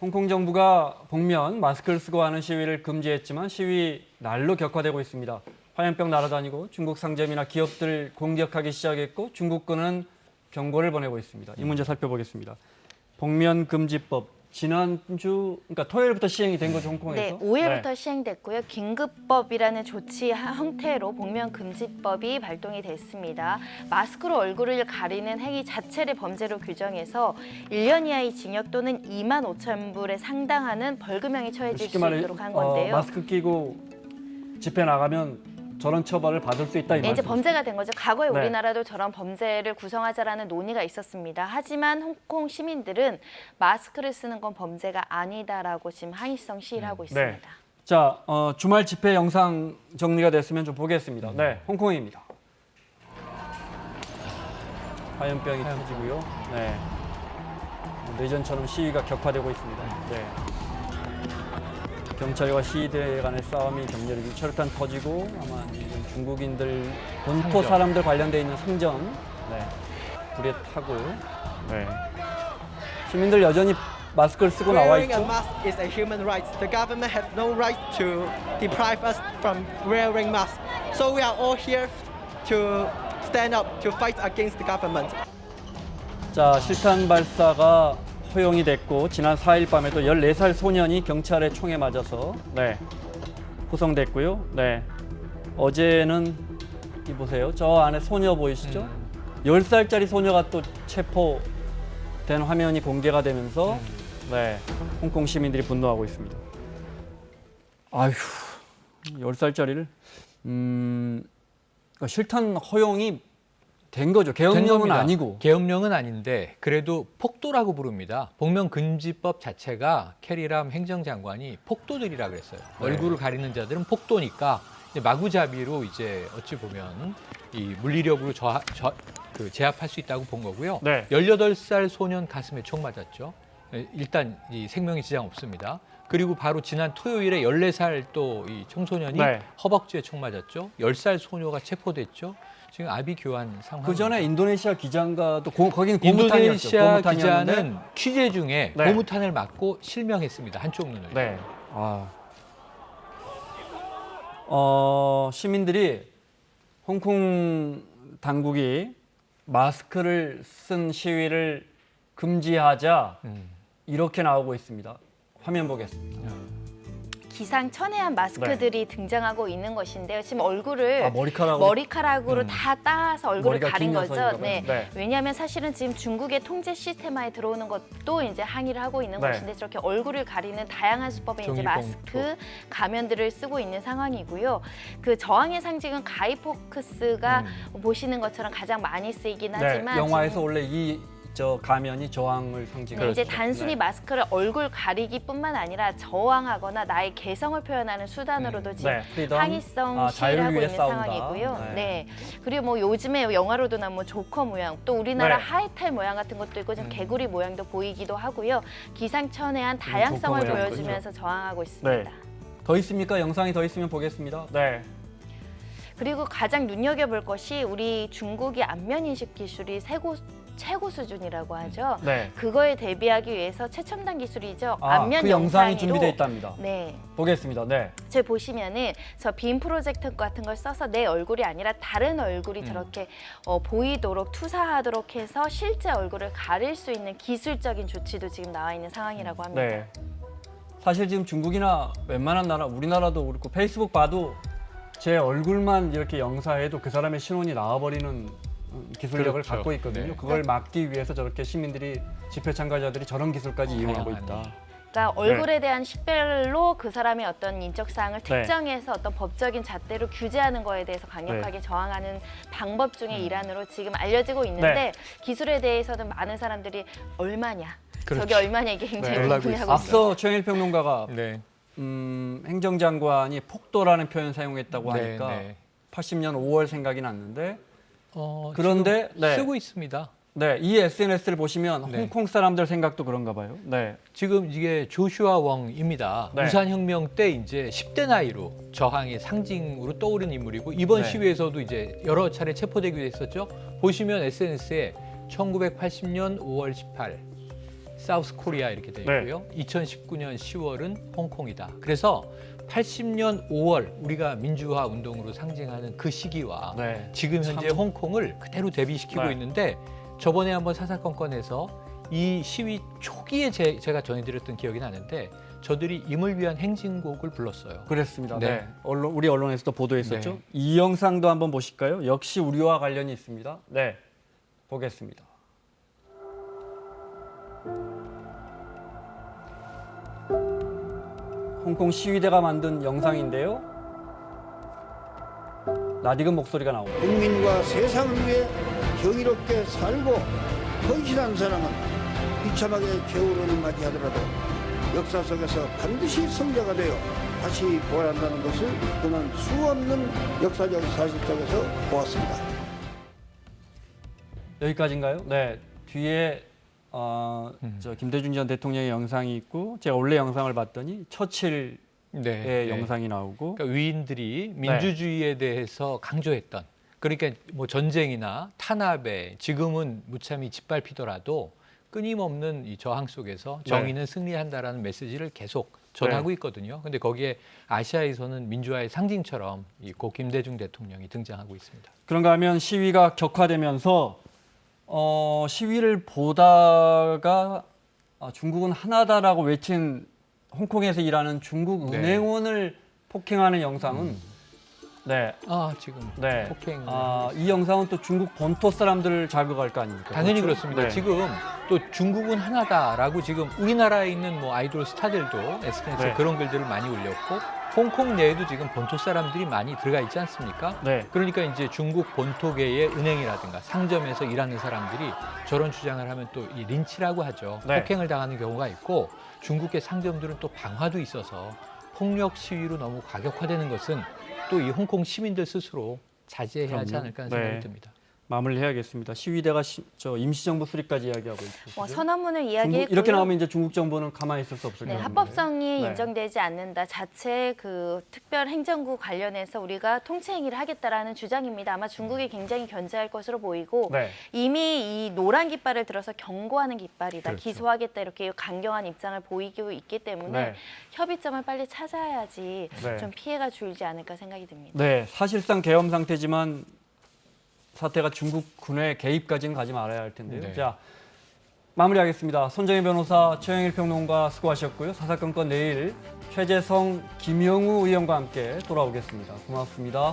홍콩 정부가 복면, 마스크를 쓰고 하는 시위를 금지했지만 시위 날로 격화되고 있습니다. 화염병 날아다니고 중국 상점이나 기업들 공격하기 시작했고 중국군은 경고를 보내고 있습니다. 이 문제 살펴보겠습니다. 복면 금지법. 지난주, 그러니까 토요일부터 시행이 된 거죠, 홍콩에서? 네, 5일부터 시행됐고요. 긴급법이라는 조치 형태로 복면 금지법이 발동이 됐습니다. 마스크로 얼굴을 가리는 행위 자체를 범죄로 규정해서 1년 이하의 징역 또는 2만 5천 불에 상당하는 벌금형이 처해질 쉽게 수 말해 있도록 한 건데요. 마스크 끼고 집회 나가면 저런 처벌을 받을 수 있다 이 네, 말이죠. 이제 범죄가 된 거죠. 과거에 네. 우리나라도 저런 범죄를 구성하자라는 논의가 있었습니다. 하지만 홍콩 시민들은 마스크를 쓰는 건 범죄가 아니다라고 지금 항의성 시위를 하고 있습니다. 네. 자, 주말 집회 영상 정리가 됐으면 좀 보겠습니다. 네, 홍콩입니다. 화염병이 터지고요. 네, 내전처럼 시위가 격화되고 있습니다. 네. 경찰과 시위대 간의 싸움이 격렬해지고 철탄 터지고 아마 중국인들 본토 사람들 관련돼 있는 상점 네. 불에 타고 네. 시민들 여전히 마스크를 쓰고 나와 Wearing a 있죠. mask is a human right. The government has no right to deprive us from wearing masks. So we are all here to stand up to fight against the government. 자, 실탄 발사가 허용이 됐고 지난 4일 밤에도 14살 소년이 경찰의 총에 맞아서 네. 구성됐고요. 네. 어제는 이 보세요. 저 안에 소녀 보이시죠? 10살짜리 소녀가 또 체포된 화면이 공개가 되면서 네. 홍콩 시민들이 분노하고 있습니다. 아휴. 10살짜리를 그러니까 실탄 허용이 된 거죠. 계엄령은 아니고. 계엄령은 아닌데 그래도 폭도라고 부릅니다. 복면 금지법 자체가 캐리람 행정장관이 폭도들이라 그랬어요. 네. 얼굴을 가리는 자들은 폭도니까 이제 마구잡이로 이제 어찌 보면 이 물리력으로 제압할 수 있다고 본 거고요. 네. 18살 소년 가슴에 총 맞았죠. 일단 이 생명에 지장 없습니다. 그리고 바로 지난 토요일에 14살 또 이 청소년이 네. 허벅지에 총 맞았죠. 10살 소녀가 체포됐죠. 지금 아비 교환 상황. 그 전에 인도네시아 기장가도 거기는 고무탄이었죠. 인도네시아 고무탄이었는데. 기자는 취재 중에 네. 고무탄을 맞고 실명했습니다. 한쪽 눈을. 네. 아. 시민들이 홍콩 당국이 마스크를 쓴 시위를 금지하자 이렇게 나오고 있습니다. 화면 보겠습니다. 기상천외한 마스크들이 등장하고 있는 것인데요. 지금 얼굴을 머리카락으로 다 따서 얼굴을 머리가 가린 긴 거죠. 녀석인가 네. 봐요. 네. 왜냐하면 사실은 지금 중국의 통제 시스템하에 들어오는 것도 이제 항의를 하고 있는 네. 것인데 저렇게 얼굴을 가리는 다양한 수법의 이제 종이봉투. 마스크, 가면들을 쓰고 있는 상황이고요. 그 저항의 상징은 가이포크스가 보시는 것처럼 가장 많이 쓰이긴 하지만 네. 영화에서 지금 원래 저 가면이 저항을 상징하죠. 이제 단순히 마스크를 얼굴 가리기뿐만 아니라 저항하거나 나의 개성을 표현하는 수단으로도 지금 네, 프리덤, 항의성 시위를 자유를 하고 위해 있는 싸운다. 상황이고요. 네. 네. 그리고 뭐 요즘에 영화로도 나온 뭐 조커 모양, 또 우리나라 네. 하이탈 모양 같은 것도 있고 좀 개구리 모양도 보이기도 하고요. 기상천외한 다양성을 조커 모양 보여주면서 저항하고 있습니다. 네. 더 있습니까? 영상이 더 있으면 보겠습니다. 네. 그리고 가장 눈여겨볼 것이 우리 중국이 안면 인식 기술이 최고 수준이라고 하죠. 네. 그거에 대비하기 위해서 최첨단 기술이죠. 아, 안면 그 영상이 영상으로 준비되어 있답니다. 네. 보겠습니다. 네. 저희 보시면은 저 빔 프로젝터 같은 걸 써서 내 얼굴이 아니라 다른 얼굴이 저렇게 보이도록 투사하도록 해서 실제 얼굴을 가릴 수 있는 기술적인 조치도 지금 나와 있는 상황이라고 합니다. 네. 사실 지금 중국이나 웬만한 나라, 우리나라도 그렇고 페이스북 봐도 제 얼굴만 이렇게 영상해도 그 사람의 신원이 나와버리는 기술력을 그렇죠. 갖고 있거든요. 네. 그걸 막기 위해서 저렇게 시민들이 집회 참가자들이 저런 기술까지 이용하고 있다. 그러니까 얼굴에 대한 식별로 그 사람의 어떤 인적 사항을 네. 특정해서 어떤 법적인 잣대로 규제하는 거에 대해서 강력하게 저항하는 방법 중의 일환으로 지금 알려지고 있는데 네. 기술에 대해서는 많은 사람들이 얼마냐, 그렇죠. 저게 얼마냐 이게 굉장히 네. 궁금해하고 있습니다. 앞서 최영일 평론가가 네. 행정장관이 폭도라는 표현 사용했다고 네, 하니까 네. 80년 5월 생각이 났는데 그런데 네. 쓰고 있습니다. 네, 이 SNS를 보시면 네. 홍콩 사람들 생각도 그런가 봐요. 네. 지금 이게 조슈아 웡입니다. 네. 우산혁명 때 이제 10대 나이로 저항의 상징으로 떠오른 인물이고 이번 네. 시위에서도 이제 여러 차례 체포되기도 했었죠. 보시면 SNS에 1980년 5월 18 사우스 코리아 이렇게 되어 네. 있고요. 2019년 10월은 홍콩이다. 그래서 80년 5월 우리가 민주화 운동으로 상징하는 그 시기와 네. 지금 현재 참- 홍콩을 그대로 대비시키고 네. 있는데 저번에 한번 사사건건에서 이 시위 초기에 제가 전해드렸던 기억이 나는데 저들이 임을 위한 행진곡을 불렀어요. 그랬습니다. 네. 네. 우리 언론에서도 보도했었죠. 네. 이 영상도 한번 보실까요? 역시 우리와 관련이 있습니다. 네, 보겠습니다. 홍콩 시위대가 만든 영상인데요. 낯익은 목소리가 나옵니다. 국민과 세상을 위해 경이롭게 살고 헌신한 사람은 비참하게 겨울을 맞이하더라도 역사 속에서 반드시 성자가 되어 다시 부활한다는 것을 그는 수없는 역사적 사실 속에서 보았습니다. 여기까지인가요? 네, 뒤에 저 김대중 전 대통령의 영상이 있고 제가 원래 영상을 봤더니 처칠의 네. 영상이 나오고 그러니까 위인들이 민주주의에 대해서 강조했던 그러니까 뭐 전쟁이나 탄압에 지금은 무참히 짓밟히더라도 끊임없는 이 저항 속에서 정의는 승리한다라는 메시지를 계속 전하고 있거든요. 근데 거기에 아시아에서는 민주화의 상징처럼 이 고 김대중 대통령이 등장하고 있습니다. 그런가 하면 시위가 격화되면서 시위를 보다가 중국은 하나다라고 외친 홍콩에서 일하는 중국 네. 은행원을 폭행하는 영상은 네, 지금 네. 폭행. 이 영상은 또 중국 본토 사람들을 자극할 거 아닙니까? 당연히 그렇죠? 그렇습니다. 네. 지금 또 중국은 하나다라고 지금 우리나라에 있는 뭐 아이돌 스타들도 SNS에 네. 그런 글들을 많이 올렸고 홍콩 내에도 지금 본토 사람들이 많이 들어가 있지 않습니까? 네. 그러니까 이제 중국 본토계의 은행이라든가 상점에서 일하는 사람들이 저런 주장을 하면 또 이 린치라고 하죠. 네. 폭행을 당하는 경우가 있고 중국의 상점들은 또 방화도 있어서 폭력 시위로 너무 과격화되는 것은 또 이 홍콩 시민들 스스로 자제해야 하지 그럼요. 않을까 하는 네. 생각이 듭니다. 마무리해야겠습니다. 시위대가 저 임시정부 수립까지 이야기하고 있죠. 뭐 선언문을 이야기했고요. 이렇게 나오면 이제 중국 정부는 가만히 있을 수 없을 네, 거예요. 합법성이 네. 인정되지 않는다. 자체 그 특별 행정구 관련해서 우리가 통치 행위를 하겠다라는 주장입니다. 아마 중국이 굉장히 견제할 것으로 보이고 네. 이미 이 노란 깃발을 들어서 경고하는 깃발이다. 그렇죠. 기소하겠다 이렇게 강경한 입장을 보이고 있기 때문에 네. 협의점을 빨리 찾아야지 네. 좀 피해가 줄지 않을까 생각이 듭니다. 네, 사실상 계엄 상태지만 사태가 중국 군의 개입까지는 가지 말아야 할 텐데요. 네. 자, 마무리하겠습니다. 손정혜 변호사, 최영일 평론가 수고하셨고요. 사사건건 내일 최재성, 김영우 의원과 함께 돌아오겠습니다. 고맙습니다.